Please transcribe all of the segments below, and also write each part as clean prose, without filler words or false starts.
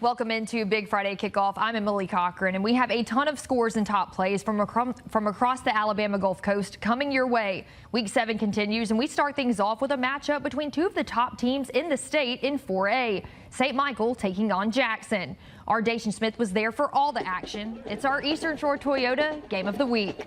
Welcome into Big Friday Kickoff. I'm Emily Cochran, and we have a ton of scores and top plays from across the Alabama Gulf Coast coming your way. Week 7 continues, and we start things off with a matchup between two of the top teams in the state in 4A. St. Michael taking on Jackson. Our Dacian Smith was there for all the action. It's our Eastern Shore Toyota Game of the Week.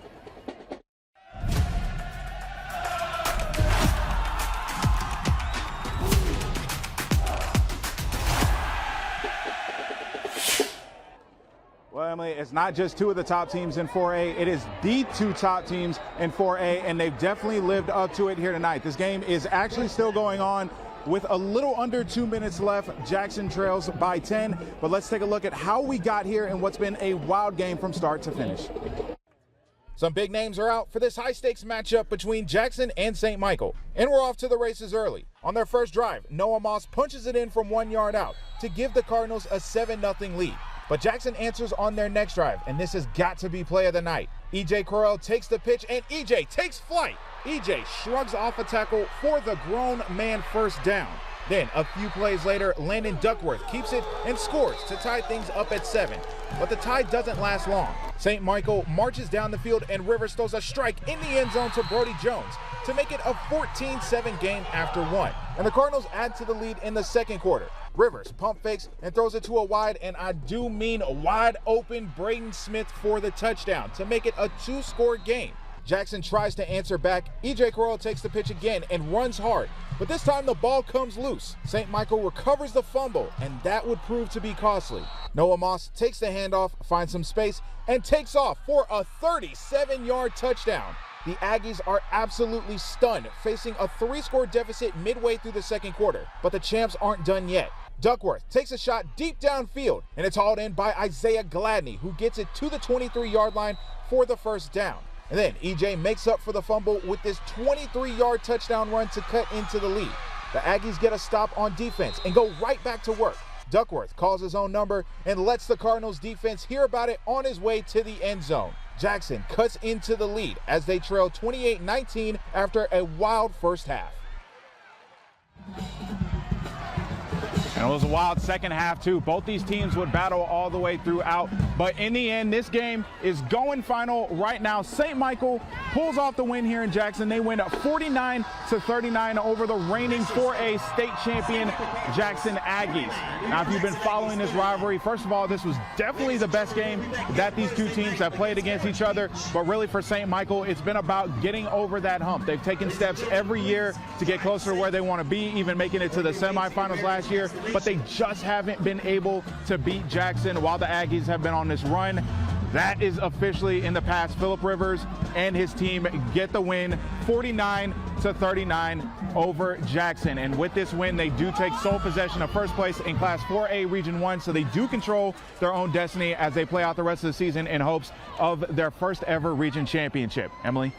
Well, Emily, it's not just two of the top teams in 4A. It is the two top teams in 4A, and they've definitely lived up to it here tonight. This game is actually still going on with a little under 2 minutes left. Jackson trails by 10, but let's take a look at how we got here and what's been a wild game from start to finish. Some big names are out for this high-stakes matchup between Jackson and St. Michael, and we're off to the races early. On their first drive, Noah Moss punches it in from 1 yard out to give the Cardinals a 7-0 lead. But Jackson answers on their next drive, and this has got to be play of the night. E.J. Correll takes the pitch, and E.J. takes flight. E.J. shrugs off a tackle for the grown man first down. Then, a few plays later, Landon Duckworth keeps it and scores to tie things up at 7. But the tie doesn't last long. St. Michael marches down the field, and Rivers throws a strike in the end zone to Brody Jones to make it a 14-7 game after 1. And the Cardinals add to the lead in the second quarter. Rivers pump fakes and throws it to a wide, and I do mean wide open, Braden Smith for the touchdown to make it a 2-score game. Jackson tries to answer back. E.J. Corral takes the pitch again and runs hard, but this time the ball comes loose. St. Michael recovers the fumble, and that would prove to be costly. Noah Moss takes the handoff, finds some space, and takes off for a 37-yard touchdown. The Aggies are absolutely stunned, facing a 3-score deficit midway through the second quarter, but the champs aren't done yet. Duckworth takes a shot deep downfield, and it's hauled in by Isaiah Gladney, who gets it to the 23-yard line for the first down. And then EJ makes up for the fumble with this 23-yard touchdown run to cut into the lead. The Aggies get a stop on defense and go right back to work. Duckworth calls his own number and lets the Cardinals defense hear about it on his way to the end zone. Jackson cuts into the lead as they trail 28-19 after a wild first half. And it was a wild second half, too. Both these teams would battle all the way throughout. But in the end, this game is going final right now. St. Michael pulls off the win here in Jackson. They win 49-39 over the reigning 4A state champion Jackson Aggies. Now, if you've been following this rivalry, first of all, this was definitely the best game that these two teams have played against each other. But really for St. Michael, it's been about getting over that hump. They've taken steps every year to get closer to where they want to be, even making it to the semifinals last year. But they just haven't been able to beat Jackson while the Aggies have been on this run. That is officially in the past. Phillip Rivers and his team get the win, 49-39 over Jackson. And with this win, they do take sole possession of first place in Class 4A Region 1, so they do control their own destiny as they play out the rest of the season in hopes of their first ever region championship. Emily?